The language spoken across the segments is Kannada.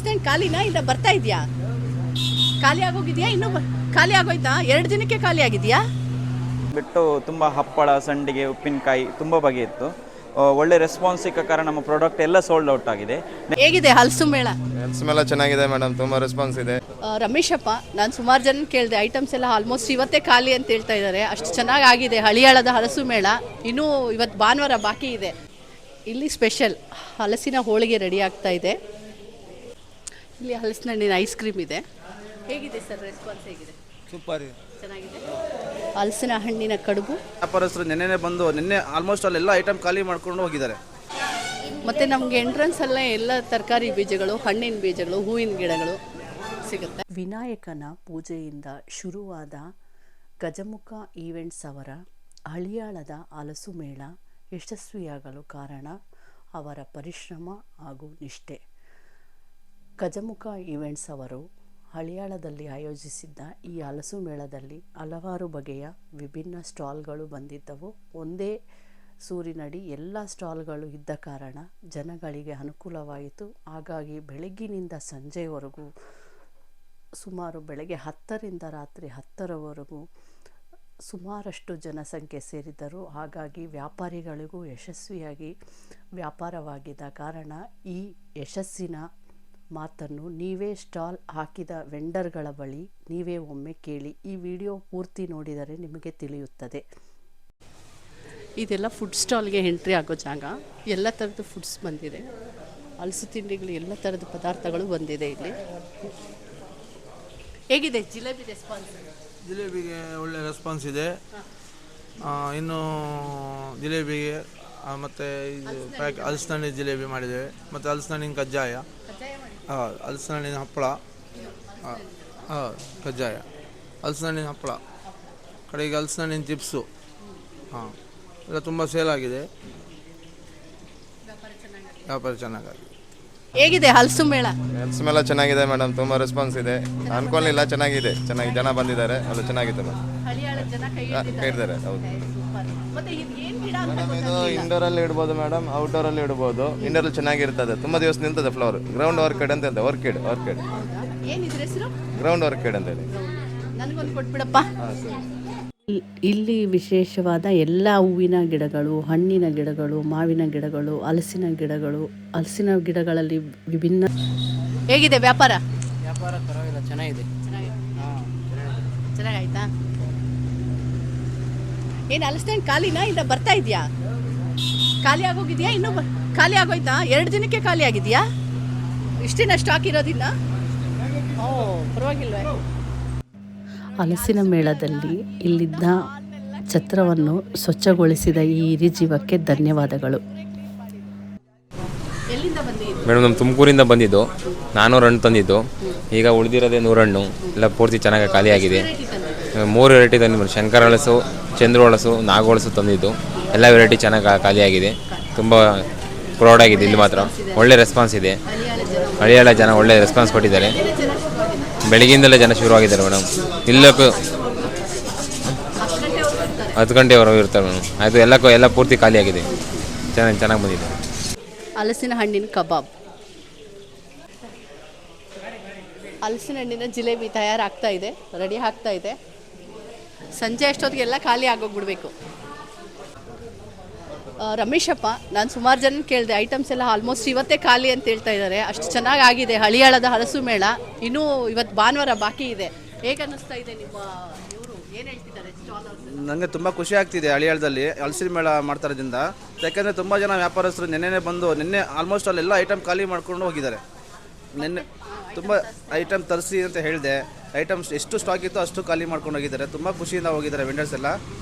ಸ್ಟ್ಯಾಂಡ್ ಖಾಲಿನಾ ಇಲ್ಲ ಬರ್ತಾ ಇದೆಯಾ? ಖಾಲಿ ಆಗೋಗಿದೆಯಾ? ಇನ್ನೂ ಖಾಲಿ ಆಗೋಯ್ತಾ? 2 ದಿನಕ್ಕೆ ಖಾಲಿ ಆಗಿದೆಯಾ? ಬಿಟ್ಟು ತುಂಬ ಹಪ್ಪಳ, ಸಂಡಿಗೆ, ಉಪ್ಪಿನಕಾಯಿ ತುಂಬ ಬಗೆ ಇತ್ತು. ಒಳ್ಳೆ ರೆಸ್ಪಾನ್ಸ್ ಸಿಕ್ಕ ಕಾರಣ ನಮ್ಮ ಪ್ರಾಡಕ್ಟ್ ಎಲ್ಲ ಸೋಲ್ಡ್ ಔಟ್ ಆಗಿದೆ. ಹೇಗಿದೆ ಹಲಸು ಮೇಳ? ಹಲಸು ಮೇಳ ಚೆನ್ನಾಗಿದೆ ಮೇಡಮ್, ತುಂಬ ರೆಸ್ಪಾನ್ಸ್ ಇದೆ. ರಮೇಶಪ್ಪ, ನಾನು ಸುಮಾರು ಜನ ಕೇಳಿದೆ, ಐಟಮ್ಸ್ ಎಲ್ಲ ಆಲ್ಮೋಸ್ಟ್ ಇವತ್ತೇ ಖಾಲಿ ಅಂತ ಹೇಳ್ತಾ ಇದ್ದಾರೆ. ಅಷ್ಟು ಚೆನ್ನಾಗಿ ಆಗಿದೆ ಹಳಿಯಾಳದ ಹಲಸು ಮೇಳ. ಇನ್ನೂ ಇವತ್ತು ಭಾನುವಾರ ಬಾಕಿ ಇದೆ. ಇಲ್ಲಿ ಸ್ಪೆಷಲ್ ಹಲಸಿನ ಹೋಳಿಗೆ ರೆಡಿ ಆಗ್ತಾ ಇದೆ. ಇಲ್ಲಿ ಹಲಸಿನ ಹಣ್ಣಿನ ಐಸ್ ಕ್ರೀಮ್ ಇದೆ. ಹೇಗಿದೆ ಸರ್ ರೆಸ್ಪಾನ್ಸ್? ಹೇಗಿದೆ? ಸೂಪರ್ ಇದೆ, ಚೆನ್ನಾಗಿದೆ. ಹಲಸಿನ ಹಣ್ಣಿನ ಕಡುಬು. ವ್ಯಾಪಾರಸ್ಥರು ನಿನ್ನೆ ಬಂದು ನಿನ್ನೆ ಆಲ್ಮೋಸ್ಟ್ ಅಲ್ಲೆಲ್ಲ ಐಟಮ್ ಖಾಲಿ ಮಾಡ್ಕೊಂಡು ಹೋಗಿದ್ದಾರೆ. ಮತ್ತು ನಮಗೆ ಎಂಟ್ರೆನ್ಸ್ ಅಲ್ಲೇ ಎಲ್ಲ ತರಕಾರಿ ಬೀಜಗಳು, ಹಣ್ಣಿನ ಬೀಜಗಳು, ಹೂವಿನ ಗಿಡಗಳು ಸಿಗುತ್ತೆ. ವಿನಾಯಕನ ಪೂಜೆಯಿಂದ ಶುರುವಾದ ಗಜಮುಖ ಈವೆಂಟ್ಸ್ ಅವರ ಹಳಿಯಾಳದ ಹಲಸು ಮೇಳ ಯಶಸ್ವಿಯಾಗಲು ಕಾರಣ ಅವರ ಪರಿಶ್ರಮ ಹಾಗೂ ನಿಷ್ಠೆ. ಗಜಮುಖ ಈವೆಂಟ್ಸ್ ಅವರು ಹಳಿಯಾಳದಲ್ಲಿ ಆಯೋಜಿಸಿದ್ದ ಈ ಹಲಸು ಮೇಳದಲ್ಲಿ ಹಲವಾರು ಬಗೆಯ ವಿಭಿನ್ನ ಸ್ಟಾಲ್ಗಳು ಬಂದಿದ್ದವು. ಒಂದೇ ಸೂರಿನಡಿ ಎಲ್ಲ ಸ್ಟಾಲ್ಗಳು ಇದ್ದ ಕಾರಣ ಜನಗಳಿಗೆ ಅನುಕೂಲವಾಯಿತು. ಹಾಗಾಗಿ ಬೆಳಗ್ಗಿನಿಂದ ಸಂಜೆವರೆಗೂ ಸುಮಾರು ಬೆಳಗ್ಗೆ 10ರಿಂದ ರಾತ್ರಿ 10ರವರೆಗೂ ಸುಮಾರಷ್ಟು ಜನಸಂಖ್ಯೆ ಸೇರಿದ್ದರು. ಹಾಗಾಗಿ ವ್ಯಾಪಾರಿಗಳಿಗೂ ಯಶಸ್ವಿಯಾಗಿ ವ್ಯಾಪಾರವಾಗಿದ್ದ ಕಾರಣ ಈ ಯಶಸ್ಸಿನ ಮಾತನ್ನು ನೀವೇ ಸ್ಟಾಲ್ ಹಾಕಿದ ವೆಂಡರ್ಗಳ ಬಳಿ ನೀವೇ ಒಮ್ಮೆ ಕೇಳಿ. ಈ ವಿಡಿಯೋ ಪೂರ್ತಿ ನೋಡಿದರೆ ನಿಮಗೆ ತಿಳಿಯುತ್ತದೆ. ಇದೆಲ್ಲ ಫುಡ್ ಸ್ಟಾಲ್ಗೆ ಎಂಟ್ರಿ ಆಗೋ ಜಾಗ. ಎಲ್ಲ ಥರದ ಫುಡ್ಸ್ ಬಂದಿದೆ, ಹಲಸು ತಿಂಡಿಗಳು, ಎಲ್ಲ ಥರದ ಪದಾರ್ಥಗಳು ಬಂದಿದೆ ಇಲ್ಲಿ. ಹೇಗಿದೆ ಜಿಲೇಬಿ ರೆಸ್ಪಾನ್ಸ್? ಜಿಲೇಬಿಗೆ ಒಳ್ಳೆ ರೆಸ್ಪಾನ್ಸ್ ಇದೆ. ಇನ್ನು ಜಿಲೇಬಿಗೆ ಮತ್ತು ಇದು ಹಲಸಿನ ಜಿಲೇಬಿ ಮಾಡಿದ್ದೇವೆ, ಮತ್ತು ಹಲಸಿನ ಕಜ್ಜಾಯ, ಹಲಸಿನ ಹಪ್ಪಳ, ಕಜ್ಜಾಯ, ಹಲಸಿನ ಹಪ್ಪಳ, ಕಡೆಗೆ ಹಲಸಿನ ಚಿಪ್ಸು, ಎಲ್ಲ ತುಂಬ ಸೇಲ್ ಆಗಿದೆ, ವ್ಯಾಪಾರ ಚೆನ್ನಾಗಿದೆ. ಹೇಗಿದೆ ಹಲಸು ಮೇಳ? ಹಲಸು ಮೇಳ ಚೆನ್ನಾಗಿದೆ ಮೇಡಮ್, ತುಂಬ ರೆಸ್ಪಾನ್ಸ್ ಇದೆ. ಅನ್ಕೊಳ್ಳಿಲ್ಲ, ಚೆನ್ನಾಗಿದೆ, ಚೆನ್ನಾಗಿ ಜನ ಬಂದಿದ್ದಾರೆ, ಅದು ಚೆನ್ನಾಗಿದೆ ಮೇಡಮ್. ಕೇಳಿದ್ದಾರೆ. ಹೌದು ಮೇಡಮ್, ಇದು ಇಂಡೋರಲ್ಲಿ ಇಡ್ಬೋದು ಮೇಡಮ್, ಔಟ್ಡೋರಲ್ಲಿ ಇಡ್ಬೋದು. ಇಂಡೋರಲ್ಲಿ ಚೆನ್ನಾಗಿರ್ತದೆ, ತುಂಬ ದಿವಸ ನಿಲ್ತದೆ ಫ್ಲವರ್. ಗ್ರೌಂಡ್ ಆರ್ಕಿಡ್ ಅಂತ ಹೇಳ್ತಾರೆ, ಆರ್ಕಿಡ್ ಗ್ರೌಂಡ್ ಆರ್ಕಿಡ್ ಅಂತ ಹೇಳಿ. ನನಗೊಂದು ಕೊಟ್ಬಿಡಪ್ಪ. ಇಲ್ಲಿ ವಿಶೇಷವಾದ ಎಲ್ಲ ಹೂವಿನ ಗಿಡಗಳು, ಹಣ್ಣಿನ ಗಿಡಗಳು, ಮಾವಿನ ಗಿಡಗಳು, ಹಲಸಿನ ಗಿಡಗಳಲ್ಲಿ ವಿಭಿನ್ನ. ಹೇಗಿದೆ ವ್ಯಾಪಾರ? ವ್ಯಾಪಾರ ಪರವಾಗಿಲ್ಲ, ಚೆನ್ನಾಗಿದೆ. ಚೆನ್ನಾಗಾಯ್ತಾ? ಏನು ಹಲಸಿನ ಖಾಲಿನಾ ಇಲ್ಲ ಬರ್ತಾ ಇದೆಯಾ? ಖಾಲಿ ಆಗೋಗಿದೆಯಾ? ಇನ್ನೂ ಖಾಲಿ ಆಗೋಯ್ತಾ? 2 ದಿನಕ್ಕೆ ಖಾಲಿ ಆಗಿದೆಯಾ? ಇಷ್ಟಿನ ಸ್ಟಾಕ್ ಇರೋದಿಲ್ಲ? ಓ, ಪರವಾಗಿಲ್ವೇ? ಹಲಸಿನ ಮೇಳದಲ್ಲಿ ಇಲ್ಲಿದ್ದ ಛತ್ರವನ್ನು ಸ್ವಚ್ಛಗೊಳಿಸಿದ ಈ ಹಿರಿಜೀವಕ್ಕೆ ಧನ್ಯವಾದಗಳು. ಎಲ್ಲಿಂದ ಬಂದಿದ್ದು? ಮೇಡಮ್, ನಮ್ಮ ತುಮಕೂರಿಂದ ಬಂದಿದ್ದು. 400 ಹಣ್ಣು ತಂದಿದ್ದು, ಈಗ ಉಳಿದಿರೋದೇ 100 ಹಣ್ಣು. ಎಲ್ಲ ಪೂರ್ತಿ ಚೆನ್ನಾಗಿ ಖಾಲಿಯಾಗಿದೆ. 3 ವೆರೈಟಿ ತಂದಿದ್ದು, ಶಂಕರ ಹಲಸು, ಚಂದ್ರ ಹಲಸು, ನಾಗ ಹಲಸು ತಂದಿದ್ದು. ಎಲ್ಲ ವೆರೈಟಿ ಚೆನ್ನಾಗಿ ಖಾಲಿಯಾಗಿದೆ. ತುಂಬ ಪ್ರೌಡಾಗಿದೆ. ಇಲ್ಲಿ ಮಾತ್ರ ಒಳ್ಳೆ ರೆಸ್ಪಾನ್ಸ್ ಇದೆ. ಹಳಿಯಾಳ ಜನ ಒಳ್ಳೆ ರೆಸ್ಪಾನ್ಸ್ ಕೊಟ್ಟಿದ್ದಾರೆ. ಬೆಳಗ್ಗಿಂದಲೇ ಜನ ಶುರುವಾಗಿದ್ದಾರೆ ಮೇಡಮ್. ಇಲ್ಲಕ್ಕೂ 10 ಗಂಟೆವರೆಗೂ ಇರ್ತಾರೆ ಮೇಡಮ್. ಅದು ಎಲ್ಲ ಪೂರ್ತಿ ಖಾಲಿಯಾಗಿದೆ. ಚೆನ್ನಾಗಿ ಬಂದಿದೆ. ಹಲಸಿನ ಹಣ್ಣಿನ ಕಬಾಬ್, ಹಲಸಿನ ಹಣ್ಣಿನ ಜಿಲೇಬಿ ತಯಾರಾಗ್ತಾ ಇದೆ, ರೆಡಿ ಆಗ್ತಾ ಇದೆ. ಸಂಜೆ ಅಷ್ಟೊತ್ತಿಗೆಲ್ಲ ಖಾಲಿ ಆಗೋಗ್ಬಿಡ್ಬೇಕು. ರಮೇಶಪ್ಪ, ನಾನು ಸುಮಾರು ಜನ ಕೇಳಿದೆ, ಐಟಮ್ಸ್ ಎಲ್ಲ ಆಲ್ಮೋಸ್ಟ್ ಇವತ್ತೇ ಖಾಲಿ ಅಂತ ಹೇಳ್ತಾ ಇದ್ದಾರೆ. ಅಷ್ಟು ಚೆನ್ನಾಗಿ ಆಗಿದೆ ಹಳಿಯಾಳದ ಹಲಸು ಮೇಳ. ಇನ್ನೂ ಇವತ್ತು ಭಾನುವಾರ ಬಾಕಿ ಇದೆ. ಹೇಗೆ ಅನ್ನಿಸ್ತಾ ಇದೆ? ನಿಮ್ಮ ಇವರು ಏನು ಹೇಳ್ತಿದ್ದಾರೆ ಸ್ಟಾಲ್ ಅವರು? ನನಗೆ ತುಂಬ ಖುಷಿ ಆಗ್ತಿದೆ ಹಳಿಯಾಳದಲ್ಲಿ ಹಲಸಿನ ಮೇಳ ಮಾಡ್ತಾರೋದ್ರಿಂದ. ಯಾಕೆಂದರೆ ತುಂಬ ಜನ ವ್ಯಾಪಾರಸ್ಥರು ನಿನ್ನೆ ಬಂದು ನಿನ್ನೆ ಆಲ್ಮೋಸ್ಟ್ ಅಲ್ಲೆಲ್ಲ ಐಟಮ್ ಖಾಲಿ ಮಾಡ್ಕೊಂಡು ಹೋಗಿದ್ದಾರೆ. ನಿನ್ನೆ ತುಂಬ ಐಟಮ್ ತರಿಸಿ ಅಂತ ಹೇಳಿದೆ, ಐಟಮ್ಸ್ ಎಷ್ಟು ಸ್ಟಾಕ್ ಇತ್ತು ಅಷ್ಟು ಖಾಲಿ ಮಾಡ್ಕೊಂಡು ಹೋಗಿದ್ದಾರೆ. ತುಂಬ ಖುಷಿಯಿಂದ ಹೋಗಿದ್ದಾರೆ ವೆಂಡರ್ಸ್ ಎಲ್ಲ.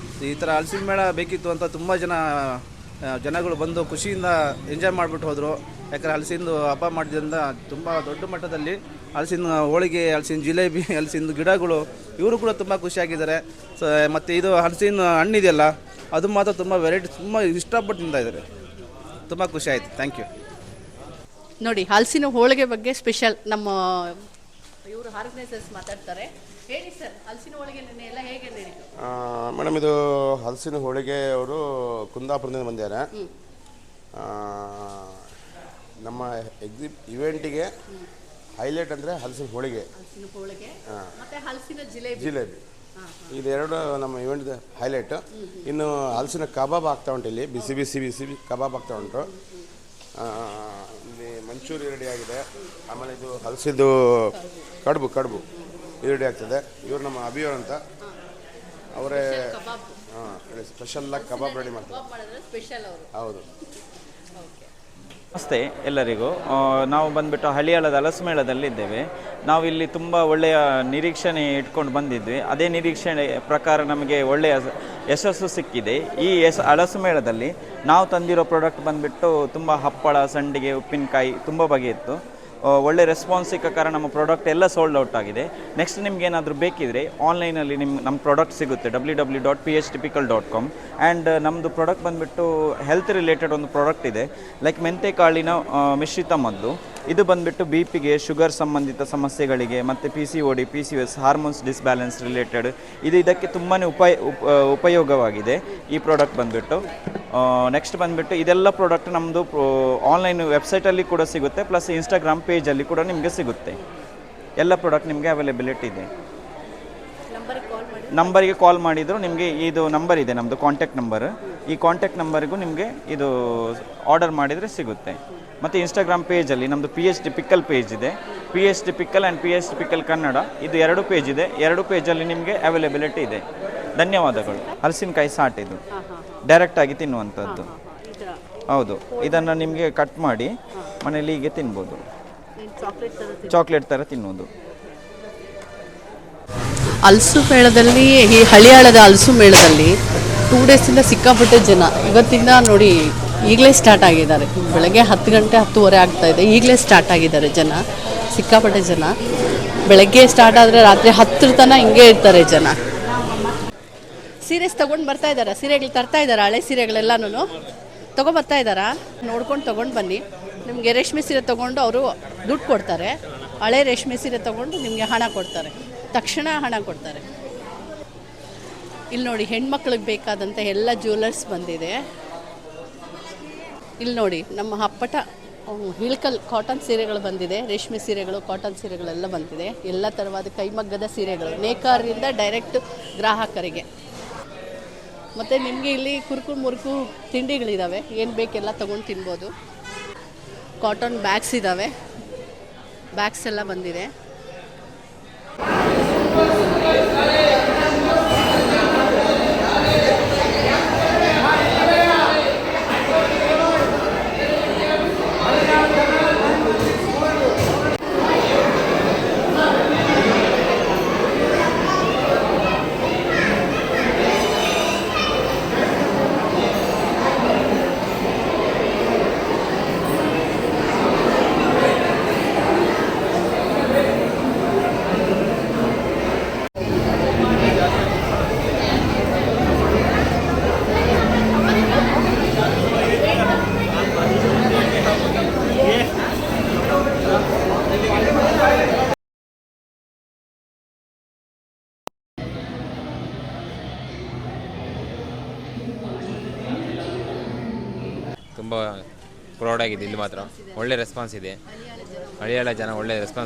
ಈ ಥರ ಹಲಸಿನ ಮೇಳ ಬೇಕಿತ್ತು ಅಂತ ತುಂಬ ಜನಗಳು ಬಂದು ಖುಷಿಯಿಂದ ಎಂಜಾಯ್ ಮಾಡಿಬಿಟ್ಟು ಹೋದರು. ಯಾಕಂದರೆ ಹಲಸಿಂದು ಹಬ್ಬ ಮಾಡಿದ್ರಿಂದ ತುಂಬ ದೊಡ್ಡ ಮಟ್ಟದಲ್ಲಿ ಹಲಸಿನ ಹೋಳಿಗೆ, ಹಲಸಿನ ಜಿಲೇಬಿ, ಹಲಸಿನ ಗಿಡಗಳು ಇವರು ಕೂಡ ತುಂಬ ಖುಷಿಯಾಗಿದ್ದಾರೆ. ಮತ್ತು ಇದು ಹಲಸಿನ ಹಣ್ಣಿದೆಯಲ್ಲ, ಅದು ಮಾತ್ರ ತುಂಬ ವೆರೈಟಿ, ತುಂಬ ಇಷ್ಟಪಟ್ಟು ತಿಂತಾ ಇದ್ದಾರೆ. ತುಂಬ ಖುಷಿ ಆಯಿತು. Thank you. ನೋಡಿ, ಹಲಸಿನ ಹೋಳಿಗೆ ಬಗ್ಗೆ ಸ್ಪೆಷಲ್ ನಮ್ಮ ಇವರು ಆರ್ಗನೈಸರ್ಸ್ ಮಾತಾಡ್ತಾರೆ. ಹೇಳಿ ಸರ್, ಹಲಸಿನ ಹೋಳಿಗೆ ನೆನ್ನೆ ಎಲ್ಲ ಹೇಗೆ ನಡೀತು? ಮೇಡಮ್, ಇದು ಹಲಸಿನ ಹೋಳಿಗೆ ಅವರು ಕುಂದಾಪುರದಿಂದ ಬಂದಿದ್ದಾರೆ. ನಮ್ಮ ಇವೆಂಟಿಗೆ ಹೈಲೈಟ್ ಅಂದರೆ ಹಲಸಿನ ಹೋಳಿಗೆ, ಹಲಸಿನ ಹೋಳಿಗೆ ಮತ್ತೆ ಹಲಸಿನ ಜಿಲೇಬಿ. ಜಿಲೇಬಿ, ಇದೆರಡು ನಮ್ಮ ಇವೆಂಟ್ ಹೈಲೈಟು. ಇನ್ನು ಹಲಸಿನ ಕಬಾಬ್ ಆಗ್ತಾ ಉಂಟು, ಇಲ್ಲಿ ಬಿಸಿ ಬಿಸಿ ಬಿಸಿ ಕಬಾಬ್ ಆಗ್ತಾ ಉಂಟು. ಇಲ್ಲಿ ಮಂಚೂರಿ ರೆಡಿ ಆಗಿದೆ. ಆಮೇಲೆ ಇದು ಹಲಸಿದ್ದು ಕಡುಬು ಇದು ರೆಡಿ ಆಗ್ತದೆ. ಇವರು ನಮ್ಮ ಅಭಿಯವ್ರು ಅಂತ, ಅವರೇ ಸ್ಪೆಷಲ್ಲಾಗಿ ಕಬಾಬ್ ರೆಡಿ ಮಾಡ್ತಾರೆ. ಸ್ಪೆಷಲ್ ಅವರು. ಹೌದು. ನಮಸ್ತೆ ಎಲ್ಲರಿಗೂ. ನಾವು ಬಂದುಬಿಟ್ಟು ಹಳಿಯಾಳದ ಹಲಸುಮೇಳದಲ್ಲಿದ್ದೇವೆ. ನಾವು ಇಲ್ಲಿ ತುಂಬ ಒಳ್ಳೆಯ ನಿರೀಕ್ಷಣೆ ಇಟ್ಕೊಂಡು ಬಂದಿದ್ವಿ. ಅದೇ ನಿರೀಕ್ಷಣೆ ಪ್ರಕಾರ ನಮಗೆ ಒಳ್ಳೆಯ ಯಶಸ್ಸು ಸಿಕ್ಕಿದೆ. ಈ ಹಲಸುಮೇಳದಲ್ಲಿ ನಾವು ತಂದಿರೋ ಪ್ರಾಡಕ್ಟ್ ಬಂದುಬಿಟ್ಟು ತುಂಬ ಹಪ್ಪಳ, ಸಂಡಿಗೆ, ಉಪ್ಪಿನಕಾಯಿ ತುಂಬ ಬಗೆಯಿತ್ತು. ಒಳ್ಳೆ ರೆಸ್ಪಾನ್ಸ್ ಸಿಕ್ಕ ಕಾರಣ ನಮ್ಮ ಪ್ರಾಡಕ್ಟ್ ಎಲ್ಲ ಸೋಲ್ಡ್ ಔಟ್ ಆಗಿದೆ. ನೆಕ್ಸ್ಟ್ ನಿಮ್ಗೆ ಏನಾದರೂ ಬೇಕಿದ್ರೆ ಆನ್ಲೈನಲ್ಲಿ ನಮ್ಮ ಪ್ರಾಡಕ್ಟ್ ಸಿಗುತ್ತೆ www.phtypical.com. ಆ್ಯಂಡ್ ನಮ್ಮದು ಪ್ರಾಡಕ್ಟ್ ಬಂದುಬಿಟ್ಟು ಹೆಲ್ತ್ ರಿಲೇಟೆಡ್ ಒಂದು ಪ್ರಾಡಕ್ಟ್ ಇದೆ, ಲೈಕ್ ಮೆಂತೆ ಕಾಳಿನ ಮಿಶ್ರಿತ ಮದ್ದು. ಇದು ಬಂದುಬಿಟ್ಟು ಬಿ ಪಿಗೆ, ಶುಗರ್ ಸಂಬಂಧಿತ ಸಮಸ್ಯೆಗಳಿಗೆ ಮತ್ತು PCOD, PCOS, ಹಾರ್ಮೋನ್ಸ್ ಡಿಸ್ಬ್ಯಾಲೆನ್ಸ್ ರಿಲೇಟೆಡ್ ಇದಕ್ಕೆ ತುಂಬಾ ಉಪಯೋಗವಾಗಿದೆ ಈ ಪ್ರಾಡಕ್ಟ್ ಬಂದುಬಿಟ್ಟು. ನೆಕ್ಸ್ಟ್ ಬಂದುಬಿಟ್ಟು ಇದೆಲ್ಲ ಪ್ರಾಡಕ್ಟ್ ನಮ್ಮದು ಆನ್ಲೈನ್ ವೆಬ್ಸೈಟಲ್ಲಿ ಕೂಡ ಸಿಗುತ್ತೆ, ಪ್ಲಸ್ ಇನ್ಸ್ಟಾಗ್ರಾಮ್ ಪೇಜಲ್ಲಿ ಕೂಡ ನಿಮಗೆ ಸಿಗುತ್ತೆ. ಎಲ್ಲ ಪ್ರಾಡಕ್ಟ್ ನಿಮಗೆ ಅವೈಲೇಬಿಲಿಟಿ ಇದೆ. ನಂಬರಿಗೆ ಕಾಲ್ ಮಾಡಿದರೂ ನಿಮಗೆ ಇದು ನಂಬರ್ ಇದೆ, ನಮ್ಮದು ಕಾಂಟ್ಯಾಕ್ಟ್ ನಂಬರ್. ಈ ಕಾಂಟ್ಯಾಕ್ಟ್ ನಂಬರಿಗೂ ನಿಮಗೆ ಇದು ಆರ್ಡರ್ ಮಾಡಿದರೆ ಸಿಗುತ್ತೆ. ಮತ್ತು ಇನ್ಸ್ಟಾಗ್ರಾಮ್ ಪೇಜಲ್ಲಿ ನಮ್ಮದು PHD Pickle ಪೇಜ್ ಇದೆ. PHD Pickle and PHD Pickle Kannada, ಇದು 2 ಪೇಜ್ ಇದೆ. 2 ಪೇಜಲ್ಲಿ ನಿಮಗೆ ಅವೈಲೇಬಿಲಿಟಿ ಇದೆ. ಧನ್ಯವಾದಗಳು. ಹಲಸಿನಕಾಯಿ ಸಾಟ್ ಇದು ಡೈರೆಕ್ಟಾಗಿ ತಿನ್ನುವಂಥದ್ದು. ಹೌದು, ಇದನ್ನು ನಿಮಗೆ ಕಟ್ ಮಾಡಿ ಮನೇಲಿ ಹೀಗೆ ತಿನ್ಬೋದು, ಚಾಕ್ಲೇಟ್ ಥರ ತಿನ್ಬೋದು. ಹಲಸು ಮೇಳದಲ್ಲಿ, ಈ ಹಳಿಯಾಳದ ಹಲಸು ಮೇಳದಲ್ಲಿ 2 ಡೇಸಿಂದ ಸಿಕ್ಕಾಪಟ್ಟೆ ಜನ. ಇವತ್ತಿಂದ ನೋಡಿ ಈಗಲೇ ಸ್ಟಾರ್ಟ್ ಆಗಿದ್ದಾರೆ. ಬೆಳಗ್ಗೆ 10 ಗಂಟೆ 10:30 ಆಗ್ತಾಯಿದೆ, ಈಗಲೇ ಸ್ಟಾರ್ಟ್ ಆಗಿದ್ದಾರೆ ಜನ, ಸಿಕ್ಕಾಪಟ್ಟೆ ಜನ. ಬೆಳಗ್ಗೆ ಸ್ಟಾರ್ಟ್ ಆದರೆ ರಾತ್ರಿ 10 ತನಕ ಹಿಂಗೆ ಇರ್ತಾರೆ ಜನ. ಸೀರೆಸ್ ತೊಗೊಂಡು ಬರ್ತಾ ಇದ್ದಾರೆ, ಸೀರೆಗಳು ತರ್ತಾ ಇದ್ದಾರೆ, ಹಳೆ ಸೀರೆಗಳೆಲ್ಲನೂ ತೊಗೊಬರ್ತಾ ಇದ್ದಾರಾ, ನೋಡ್ಕೊಂಡು ತೊಗೊಂಡು ಬನ್ನಿ. ನಿಮಗೆ ರೇಷ್ಮೆ ಸೀರೆ ತೊಗೊಂಡು ಅವರು ದುಡ್ಡು ಕೊಡ್ತಾರೆ. ಹಳೆ ರೇಷ್ಮೆ ಸೀರೆ ತೊಗೊಂಡು ನಿಮಗೆ ಹಣ ಕೊಡ್ತಾರೆ, ತಕ್ಷಣ ಹಣ ಕೊಡ್ತಾರೆ. ಇಲ್ಲಿ ನೋಡಿ, ಹೆಣ್ಮಕ್ಳಿಗೆ ಬೇಕಾದಂಥ ಎಲ್ಲ ಜ್ಯುವೆಲರ್ಸ್ ಬಂದಿದೆ. ಇಲ್ಲಿ ನೋಡಿ, ನಮ್ಮ ಹಪ್ಪಟ ಇಳ್ಕಲ್ ಕಾಟನ್ ಸೀರೆಗಳು ಬಂದಿದೆ, ರೇಷ್ಮೆ ಸೀರೆಗಳು, ಕಾಟನ್ ಸೀರೆಗಳೆಲ್ಲ ಬಂದಿದೆ. ಎಲ್ಲ ಥರವಾದ ಕೈಮಗ್ಗದ ಸೀರೆಗಳು ನೇಕಾರರಿಂದ ಡೈರೆಕ್ಟ್ ಗ್ರಾಹಕರಿಗೆ. ಮತ್ತು ನಿಮಗೆ ಇಲ್ಲಿ ಕುರುಕು ಮುರುಕು ತಿಂಡಿಗಳಿದ್ದಾವೆ, ಏನು ಬೇಕೆಲ್ಲ ತೊಗೊಂಡು ತಿನ್ಬೋದು. ಕಾಟನ್ ಬ್ಯಾಗ್ಸ್ ಇದ್ದಾವೆ, ಬ್ಯಾಗ್ಸ್ ಎಲ್ಲ ಬಂದಿದೆ. ತುಂಬ ಪ್ರೌಡಾಗಿದೆ. ಇಲ್ಲಿ ಮಾತ್ರ ಒಳ್ಳೆ ರೆಸ್ಪಾನ್ಸ್ ಇದೆ. ಹಳಿಯಾಳ ಜನ ಒಳ್ಳೆ ರೆಸ್ಪಾನ್ಸ್